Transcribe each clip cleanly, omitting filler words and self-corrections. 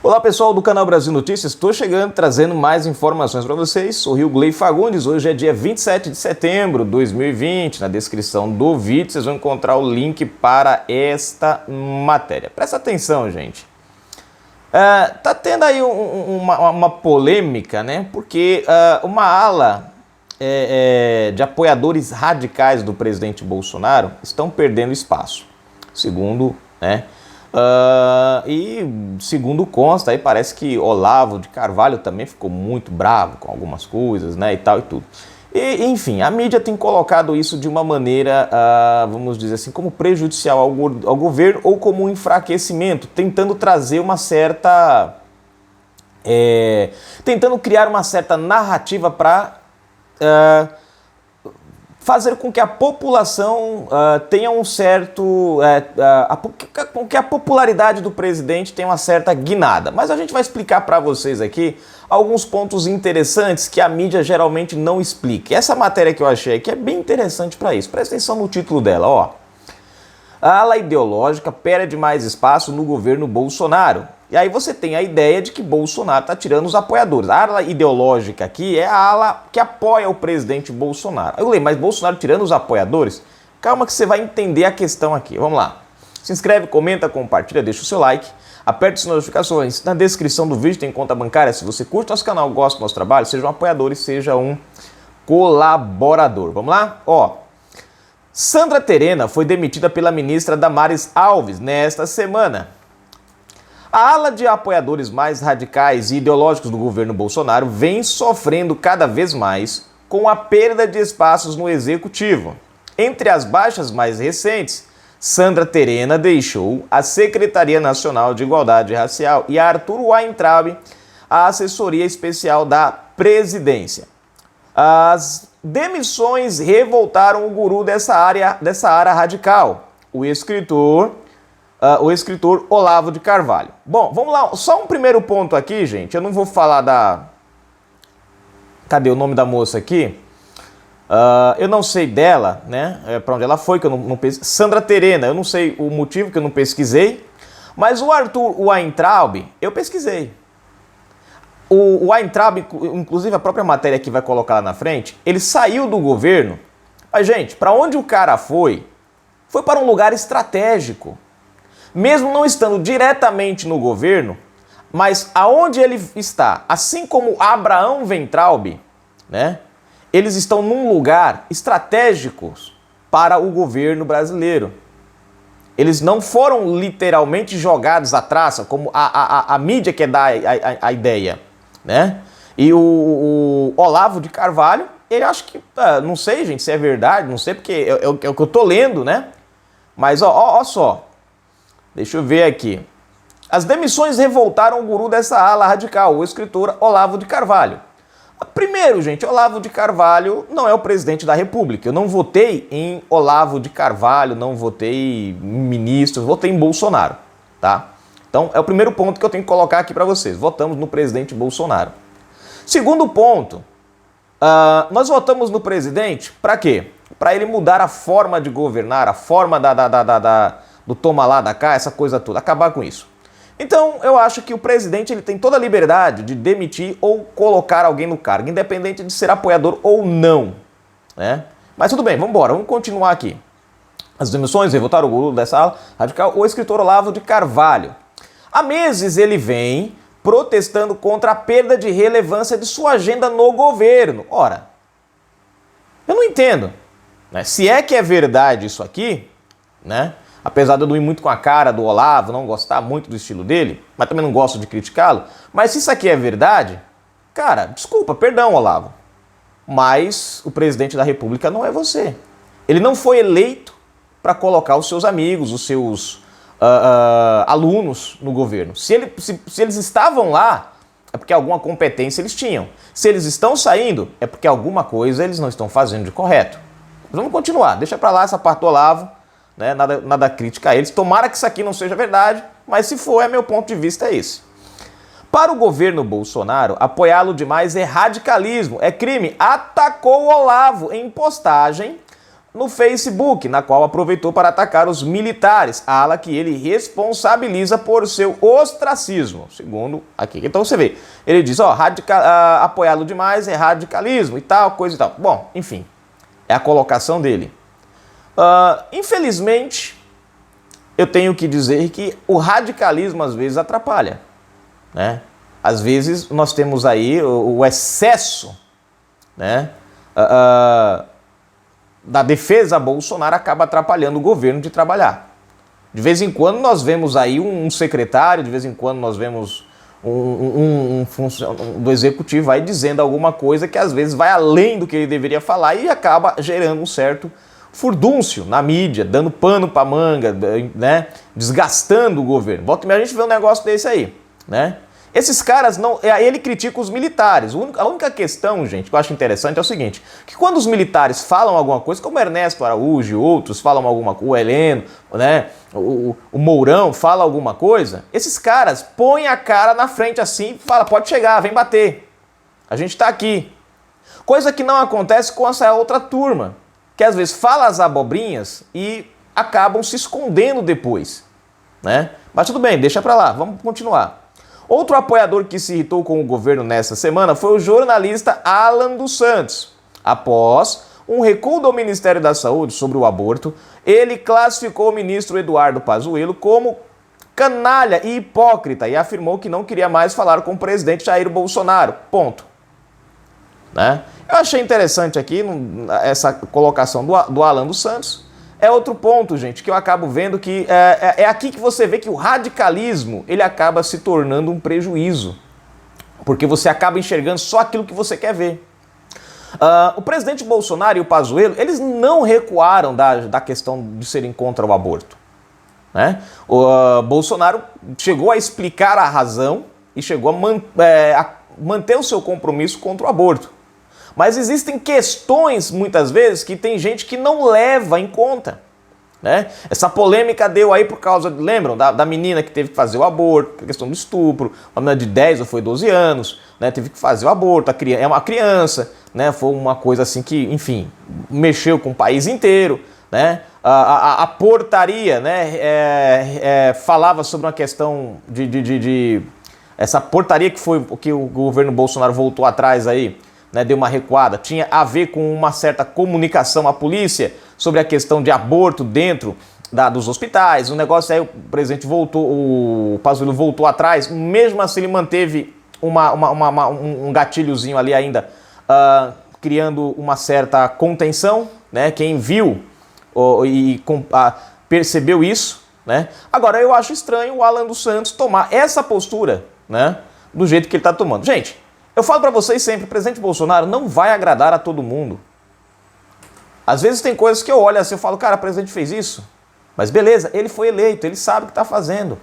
Olá pessoal do canal Brasil Notícias, estou chegando trazendo mais informações para vocês. Sou Rio Gley Fagundes, hoje é dia 27 de setembro de 2020. Na descrição do vídeo vocês vão encontrar o link para esta matéria. Presta atenção, gente. Tá tendo aí uma polêmica, né? Porque uma ala de apoiadores radicais do presidente Bolsonaro estão perdendo espaço, segundo, né? E segundo consta, aí parece que Olavo de Carvalho também ficou muito bravo com algumas coisas, né, e tal e tudo. E, enfim, a mídia tem colocado isso de uma maneira, vamos dizer assim, como prejudicial ao governo ou como um enfraquecimento, tentando trazer uma certa... tentando criar uma certa narrativa para fazer com que a população tenha um certo... com que a popularidade do presidente tenha uma certa guinada. Mas a gente vai explicar para vocês aqui alguns pontos interessantes que a mídia geralmente não explica. E essa matéria que eu achei aqui é bem interessante para isso. Presta atenção no título dela, ó. A ala ideológica perde mais espaço no governo Bolsonaro. E aí você tem a ideia de que Bolsonaro está tirando os apoiadores. A ala ideológica aqui é a ala que apoia o presidente Bolsonaro. Eu falei, mas Bolsonaro tirando os apoiadores? Calma que você vai entender a questão aqui. Vamos lá. Se inscreve, comenta, compartilha, deixa o seu like. Aperte as notificações. Na descrição do vídeo tem conta bancária. Se você curte nosso canal, gosta do nosso trabalho, seja um apoiador e seja um colaborador. Vamos lá? Ó. Sandra Terena foi demitida pela ministra Damares Alves nesta semana. A ala de apoiadores mais radicais e ideológicos do governo Bolsonaro vem sofrendo cada vez mais com a perda de espaços no executivo. Entre as baixas mais recentes, Sandra Terena deixou a Secretaria Nacional de Igualdade Racial e Arthur Weintraub a assessoria especial da presidência. As demissões revoltaram o guru dessa área radical, o escritor Olavo de Carvalho. Bom, vamos lá, só um primeiro ponto aqui, gente. Eu não vou falar da... Cadê o nome da moça aqui? Eu não sei dela, né? Para onde ela foi, que eu não pesquisei. Sandra Terena, eu não sei o motivo que eu não pesquisei. Mas o Arthur Weintraub, eu pesquisei. O Weintraub, inclusive a própria matéria que vai colocar lá na frente, ele saiu do governo. Mas, gente, para onde o cara foi? Foi para um lugar estratégico. Mesmo não estando diretamente no governo, mas aonde ele está, assim como Abraão Weintraub, né, eles estão num lugar estratégico para o governo brasileiro. Eles não foram literalmente jogados à traça, como a mídia quer dar a ideia, né? E o Olavo de Carvalho, ele acha que, não sei, gente, se é verdade, não sei, porque é o que eu tô lendo, né? Mas, ó só. Deixa eu ver aqui. As demissões revoltaram o guru dessa ala radical, o escritor Olavo de Carvalho. Primeiro, gente, Olavo de Carvalho não é o presidente da República. Eu não votei em Olavo de Carvalho, não votei em ministros, votei em Bolsonaro, tá? Então, é o primeiro ponto que eu tenho que colocar aqui para vocês. Votamos no presidente Bolsonaro. Segundo ponto, nós votamos no presidente para quê? Para ele mudar a forma de governar, a forma do toma lá, da cá, essa coisa toda, acabar com isso. Então, eu acho que o presidente ele tem toda a liberdade de demitir ou colocar alguém no cargo, independente de ser apoiador ou não, né? Mas tudo bem, vamos embora, vamos continuar aqui. As demissões revoltaram o guru dessa ala radical, o escritor Olavo de Carvalho. Há meses ele vem protestando contra a perda de relevância de sua agenda no governo. Ora, eu não entendo, né? Se é que é verdade isso aqui, né? Apesar de eu não ir muito com a cara do Olavo, não gostar muito do estilo dele, mas também não gosto de criticá-lo, mas se isso aqui é verdade, cara, desculpa, perdão, Olavo, mas o presidente da República não é você. Ele não foi eleito para colocar os seus amigos, os seus alunos no governo. Se eles estavam lá, é porque alguma competência eles tinham. Se eles estão saindo, é porque alguma coisa eles não estão fazendo de correto. Mas vamos continuar, deixa para lá essa parte do Olavo. Né? Nada crítica a eles. Tomara que isso aqui não seja verdade, mas se for, meu ponto de vista é esse. Para o governo Bolsonaro, apoiá-lo demais é radicalismo, é crime. Atacou o Olavo em postagem no Facebook, na qual aproveitou para atacar os militares, ala que ele responsabiliza por seu ostracismo, segundo aqui. Então você vê, ele diz, ó, apoiá-lo demais é radicalismo e tal, coisa e tal. Bom, enfim, é a colocação dele. Infelizmente, eu tenho que dizer que o radicalismo às vezes atrapalha, né? Às vezes nós temos aí o excesso, né, da defesa a Bolsonaro acaba atrapalhando o governo de trabalhar. De vez em quando nós vemos aí um secretário, de vez em quando nós vemos um funcionário do executivo aí dizendo alguma coisa que às vezes vai além do que ele deveria falar e acaba gerando um certo furdúncio na mídia, dando pano pra manga, né, desgastando o governo. Volta e meia a gente vê um negócio desse aí, né? Esses caras não... Ele critica os militares. A única questão, gente, que eu acho interessante é o seguinte, que quando os militares falam alguma coisa, como Ernesto Araújo e outros falam alguma coisa, o Heleno, né, o Mourão fala alguma coisa, esses caras põem a cara na frente assim e falam, pode chegar, vem bater. A gente tá aqui. Coisa que não acontece com essa outra turma, que às vezes fala as abobrinhas e acabam se escondendo depois, né? Mas tudo bem, deixa pra lá, vamos continuar. Outro apoiador que se irritou com o governo nesta semana foi o jornalista Alan dos Santos. Após um recuo do Ministério da Saúde sobre o aborto, ele classificou o ministro Eduardo Pazuello como canalha e hipócrita e afirmou que não queria mais falar com o presidente Jair Bolsonaro. Ponto. Né? Eu achei interessante aqui essa colocação do Alan dos Santos. É outro ponto, gente, que eu acabo vendo que é aqui que você vê que o radicalismo ele acaba se tornando um prejuízo, porque você acaba enxergando só aquilo que você quer ver. O presidente Bolsonaro e o Pazuello, eles não recuaram da questão de serem contra o aborto, né? O Bolsonaro chegou a explicar a razão e chegou a manter o seu compromisso contra o aborto. Mas existem questões, muitas vezes, que tem gente que não leva em conta, né? Essa polêmica deu aí por causa, lembram, da menina que teve que fazer o aborto, a questão do estupro, uma menina de 10 ou foi 12 anos, né? Teve que fazer o aborto, é uma criança, né? Foi uma coisa assim que, enfim, mexeu com o país inteiro, né? A portaria, né? Falava sobre uma questão essa portaria que foi o que o governo Bolsonaro voltou atrás aí, né, deu uma recuada, tinha a ver com uma certa comunicação à polícia sobre a questão de aborto dentro dos hospitais. O negócio aí, o presidente voltou, o Pazuello voltou atrás, mesmo assim ele manteve um gatilhozinho ali ainda, criando uma certa contenção, né? Quem viu percebeu isso, né? Agora eu acho estranho o Alan dos Santos tomar essa postura, né, do jeito que ele está tomando. Gente, eu falo pra vocês sempre, o presidente Bolsonaro não vai agradar a todo mundo. Às vezes tem coisas que eu olho assim e falo, cara, o presidente fez isso. Mas beleza, ele foi eleito, ele sabe o que tá fazendo.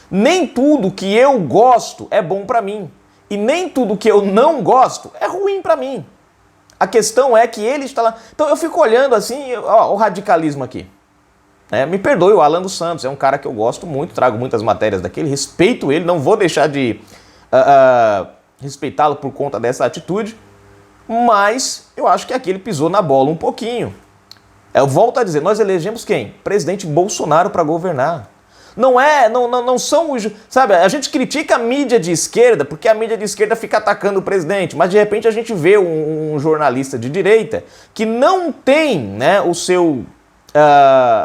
Nem tudo que eu gosto é bom pra mim. E nem tudo que eu não gosto é ruim pra mim. A questão é que ele está lá... Então eu fico olhando assim, ó, o radicalismo aqui. Me perdoe, o Alan dos Santos é um cara que eu gosto muito, trago muitas matérias daquele, respeito ele, não vou deixar de... respeitá-lo por conta dessa atitude, mas eu acho que aqui ele pisou na bola um pouquinho. Eu volto a dizer, nós elegemos quem? Presidente Bolsonaro para governar. Não são os... Sabe, a gente critica a mídia de esquerda porque a mídia de esquerda fica atacando o presidente, mas de repente a gente vê um jornalista de direita que não tem, né,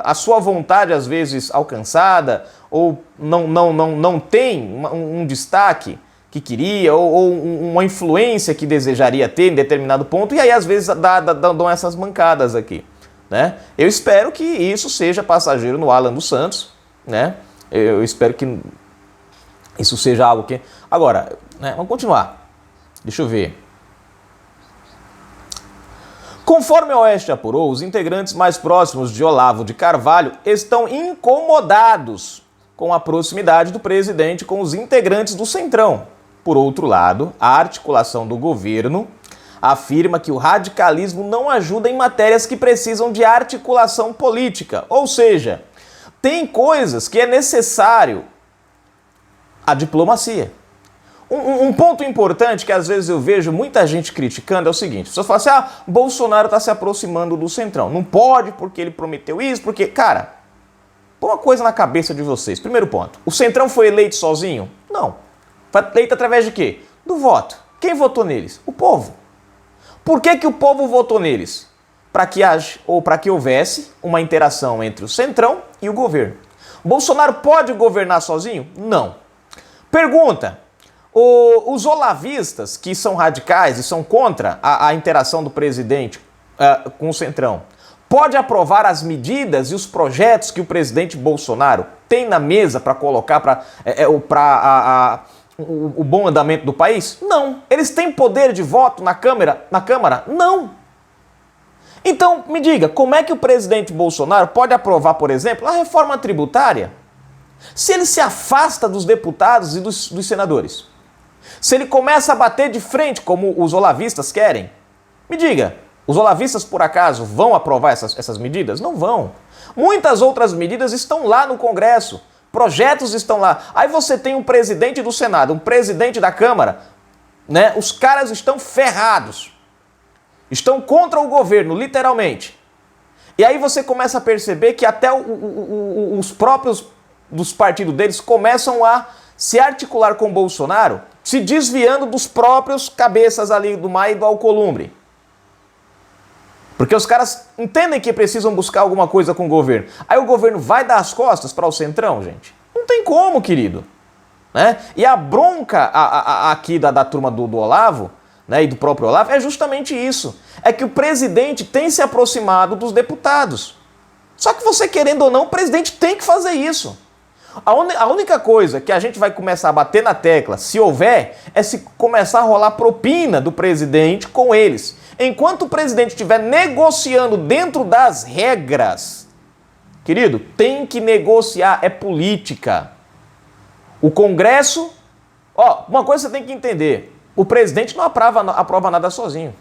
a sua vontade às vezes alcançada ou não tem um destaque que queria, ou uma influência que desejaria ter em determinado ponto, e aí às vezes dão essas mancadas aqui, né? Eu espero que isso seja passageiro no Alan dos Santos, né? Eu espero que isso seja algo que... Agora, né, vamos continuar. Deixa eu ver. Conforme a Oeste apurou, os integrantes mais próximos de Olavo de Carvalho estão incomodados com a proximidade do presidente com os integrantes do Centrão. Por outro lado, a articulação do governo afirma que o radicalismo não ajuda em matérias que precisam de articulação política. Ou seja, tem coisas que é necessário a diplomacia. Um ponto importante que às vezes eu vejo muita gente criticando é o seguinte: as pessoas falam assim, Bolsonaro está se aproximando do Centrão. Não pode porque ele prometeu isso, porque... Cara, põe uma coisa na cabeça de vocês. Primeiro ponto, o Centrão foi eleito sozinho? Não. Foi eleito através de quê? Do voto. Quem votou neles? O povo. Por que o povo votou neles? Para que houvesse uma interação entre o Centrão e o governo. Bolsonaro pode governar sozinho? Não. Pergunta: os olavistas, que são radicais e são contra a interação do presidente com o Centrão, pode aprovar as medidas e os projetos que o presidente Bolsonaro tem na mesa para colocar para o bom andamento do país? Não. Eles têm poder de voto na Câmara? Não. Então, me diga, como é que o presidente Bolsonaro pode aprovar, por exemplo, a reforma tributária, se ele se afasta dos deputados e dos senadores? Se ele começa a bater de frente, como os olavistas querem? Me diga, os olavistas, por acaso, vão aprovar essas medidas? Não vão. Muitas outras medidas estão lá no Congresso. Projetos estão lá. Aí você tem um presidente do Senado, um presidente da Câmara, né? Os caras estão ferrados. Estão contra o governo, literalmente. E aí você começa a perceber que até os próprios dos partidos deles começam a se articular com o Bolsonaro, se desviando dos próprios cabeças ali do Maia e do Alcolumbre. Porque os caras entendem que precisam buscar alguma coisa com o governo. Aí o governo vai dar as costas para o Centrão, gente? Não tem como, querido. Né? E a bronca aqui da turma do Olavo, né, e do próprio Olavo, é justamente isso. É que o presidente tem se aproximado dos deputados. Só que você querendo ou não, o presidente tem que fazer isso. A única coisa que a gente vai começar a bater na tecla, se houver, é se começar a rolar propina do presidente com eles. Enquanto o presidente estiver negociando dentro das regras, querido, tem que negociar, é política. O Congresso, uma coisa você tem que entender, o presidente não aprova nada sozinho.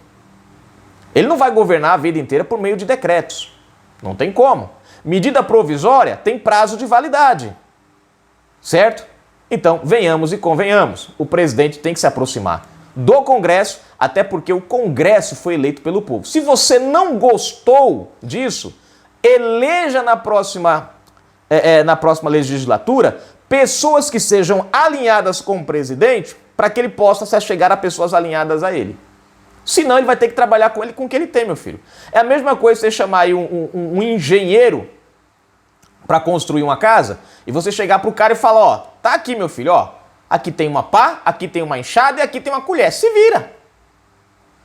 Ele não vai governar a vida inteira por meio de decretos. Não tem como. Medida provisória tem prazo de validade. Certo? Então, venhamos e convenhamos, o presidente tem que se aproximar do Congresso, até porque o Congresso foi eleito pelo povo. Se você não gostou disso, eleja na próxima legislatura pessoas que sejam alinhadas com o presidente para que ele possa se achegar a pessoas alinhadas a ele. Senão ele vai ter que trabalhar com ele com o que ele tem, meu filho. É a mesma coisa você chamar aí um engenheiro para construir uma casa e você chegar pro cara e falar, tá aqui, meu filho, aqui tem uma pá, aqui tem uma enxada e aqui tem uma colher. Se vira.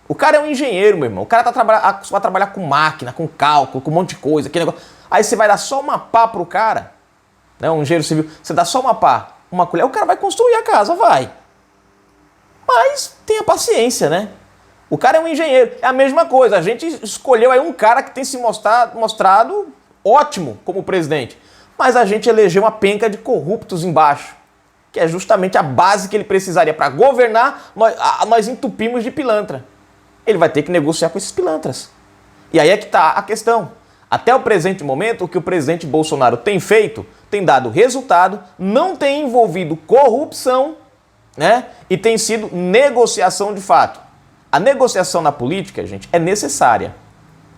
O cara é um engenheiro, meu irmão. O cara vai trabalhar com máquina, com cálculo, com um monte de coisa. Que negócio. Aí você vai dar só uma pá pro cara, né, um engenheiro civil, você dá só uma pá, uma colher, o cara vai construir a casa, vai. Mas tenha paciência, né? O cara é um engenheiro. É a mesma coisa. A gente escolheu aí um cara que tem se mostrado ótimo como presidente. Mas a gente elegeu uma penca de corruptos embaixo. Que é justamente a base que ele precisaria para governar. Nós entupimos de pilantra. Ele vai ter que negociar com esses pilantras. E aí é que está a questão. Até o presente momento, o que o presidente Bolsonaro tem feito tem dado resultado, não tem envolvido corrupção, né? E tem sido negociação de fato. A negociação na política, gente, é necessária.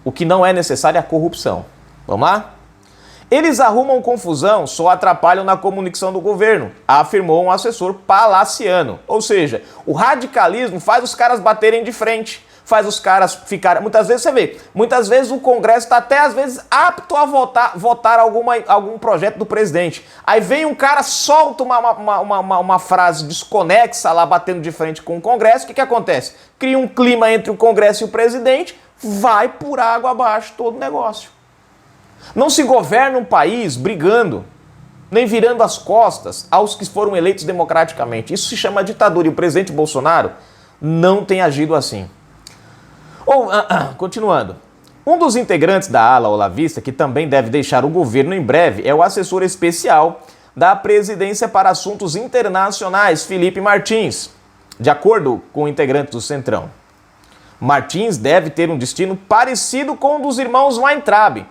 O que não é necessário é a corrupção. Vamos lá? Eles arrumam confusão, só atrapalham na comunicação do governo, afirmou um assessor palaciano. Ou seja, o radicalismo faz os caras baterem de frente, faz os caras ficarem... Muitas vezes você vê, muitas vezes o Congresso está até às vezes apto a votar algum projeto do presidente. Aí vem um cara, solta uma frase desconexa lá batendo de frente com o Congresso, o que acontece? Cria um clima entre o Congresso e o presidente, vai por água abaixo todo o negócio. Não se governa um país brigando, nem virando as costas aos que foram eleitos democraticamente. Isso se chama ditadura e o presidente Bolsonaro não tem agido assim. Continuando. Um dos integrantes da ala olavista, que também deve deixar o governo em breve, é o assessor especial da presidência para assuntos internacionais, Felipe Martins, de acordo com o integrante do Centrão. Martins deve ter um destino parecido com o dos irmãos Weintraub,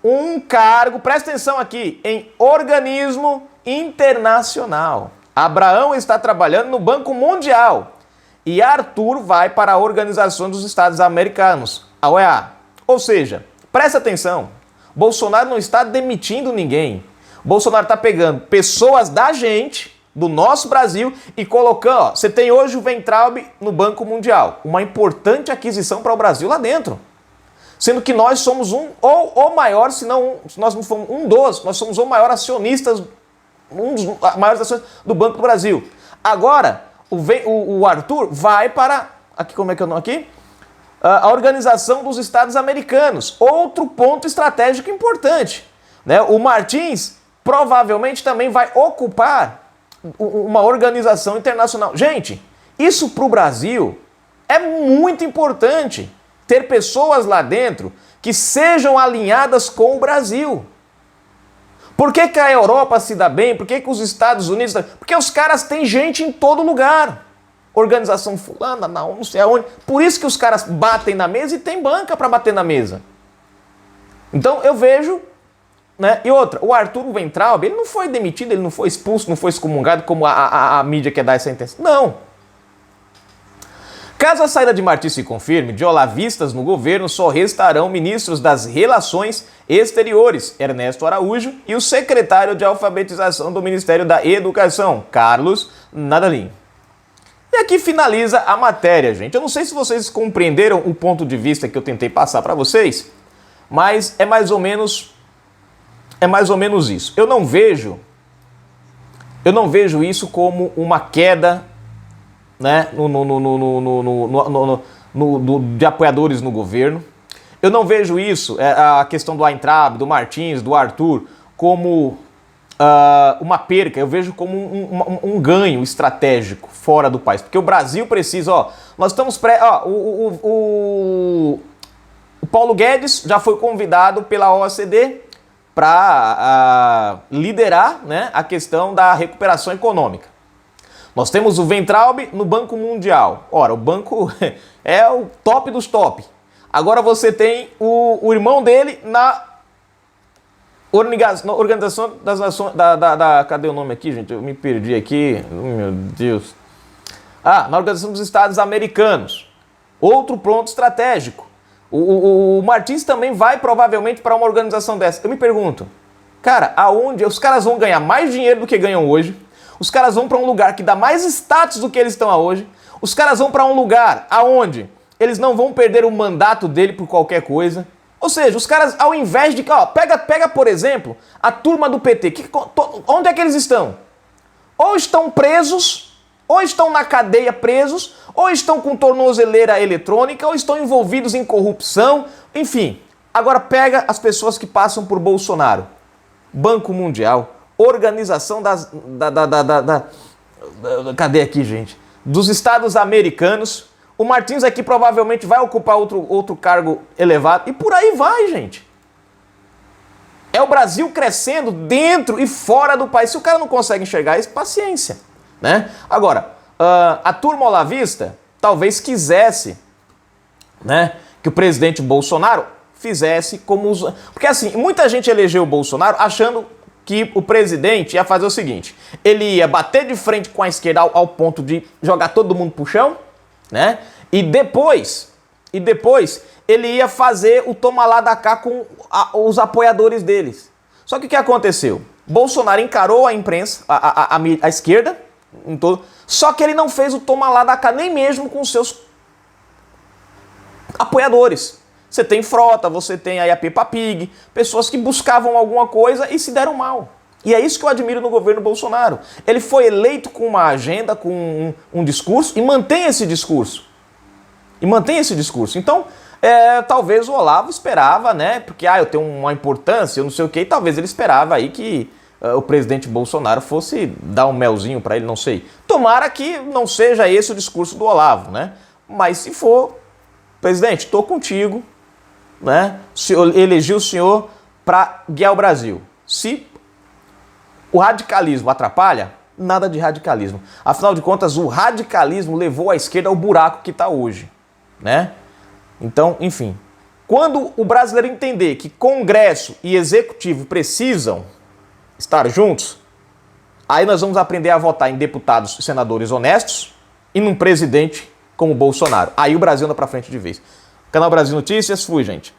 um cargo, presta atenção aqui, em organismo internacional. Abraão está trabalhando no Banco Mundial e Arthur vai para a Organização dos Estados Americanos, a OEA. Ou seja, presta atenção, Bolsonaro não está demitindo ninguém. Bolsonaro está pegando pessoas da gente, do nosso Brasil, e colocando, ó, você tem hoje o Weintraub no Banco Mundial, uma importante aquisição para o Brasil lá dentro. Sendo que nós somos ou o maior, se nós não fomos nós somos o maior acionistas, um dos maiores acionistas do Banco do Brasil. Agora, o Arthur vai para, aqui como é que é o nome aqui? A Organização dos Estados Americanos, outro ponto estratégico importante, né? O Martins provavelmente também vai ocupar uma organização internacional. Gente, isso para o Brasil é muito importante, ter pessoas lá dentro que sejam alinhadas com o Brasil. Por que que a Europa se dá bem? Por que que os Estados Unidos... Porque os caras têm gente em todo lugar. Organização fulana, não sei aonde. Por isso que os caras batem na mesa e tem banca para bater na mesa. Então eu vejo, né? E outra, o Arthur Weintraub, ele não foi demitido, ele não foi expulso, não foi excomungado como a mídia quer dar essa intenção. Não. Caso a saída de Martins se confirme, de olavistas no governo só restarão ministros das Relações Exteriores, Ernesto Araújo, e o secretário de Alfabetização do Ministério da Educação, Carlos Nadalim. E aqui finaliza a matéria, gente. Eu não sei se vocês compreenderam o ponto de vista que eu tentei passar para vocês, mas é mais ou menos isso. Eu não vejo isso como uma queda, né, de apoiadores no governo. Eu não vejo isso, a questão do Weintraub, do Martins, do Arthur, como uma perca. Eu vejo como um ganho estratégico fora do país. Porque o Brasil precisa, nós estamos o Paulo Guedes já foi convidado pela OECD para liderar, né, a questão da recuperação econômica. Nós temos o Weintraub no Banco Mundial. Ora, o banco é o top dos top. Agora você tem o irmão dele na Organização das Nações... cadê o nome aqui, gente? Eu me perdi aqui. Oh, meu Deus. Na Organização dos Estados Americanos. Outro ponto estratégico. O Martins também vai provavelmente para uma organização dessa. Eu me pergunto, cara, aonde os caras vão ganhar mais dinheiro do que ganham hoje? Os caras vão para um lugar que dá mais status do que eles estão hoje. Os caras vão para um lugar aonde eles não vão perder o mandato dele por qualquer coisa. Ou seja, os caras, ao invés de... pega por exemplo, a turma do PT. Onde é que eles estão? Ou estão presos, ou estão na cadeia presos, ou estão com tornozeleira eletrônica, ou estão envolvidos em corrupção. Enfim, agora pega as pessoas que passam por Bolsonaro. Banco Mundial, Organização cadê aqui, gente? Dos Estados Americanos. O Martins aqui provavelmente vai ocupar outro cargo elevado. E por aí vai, gente. É o Brasil crescendo dentro e fora do país. Se o cara não consegue enxergar isso, paciência, né? Agora, a turma olavista talvez quisesse, né, que o presidente Bolsonaro fizesse como... Porque assim, muita gente elegeu o Bolsonaro achando que o presidente ia fazer o seguinte: ele ia bater de frente com a esquerda ao ponto de jogar todo mundo pro chão, né? E depois ele ia fazer o toma lá da cá com os apoiadores deles. Só que o que aconteceu? Bolsonaro encarou a imprensa, a esquerda, em todo, só que ele não fez o toma lá da cá nem mesmo com seus apoiadores. Você tem Frota, você tem aí a Peppa Pig, pessoas que buscavam alguma coisa e se deram mal. E é isso que eu admiro no governo Bolsonaro. Ele foi eleito com uma agenda, com um discurso, e mantém esse discurso. Então, talvez o Olavo esperava, né? Porque eu tenho uma importância, eu não sei o quê, e talvez ele esperava aí que o presidente Bolsonaro fosse dar um melzinho para ele, não sei. Tomara que não seja esse o discurso do Olavo, né? Mas se for, presidente, estou contigo, né? Elegi o senhor para guiar o Brasil. Se o radicalismo atrapalha, nada de radicalismo. Afinal de contas, o radicalismo levou a esquerda ao buraco que está hoje, né? Então, enfim, quando o brasileiro entender que Congresso e Executivo precisam estar juntos, Aí nós vamos aprender a votar em deputados e senadores honestos e num presidente como o Bolsonaro. Aí o Brasil anda pra frente de vez. Canal Brasil Notícias, fui, gente.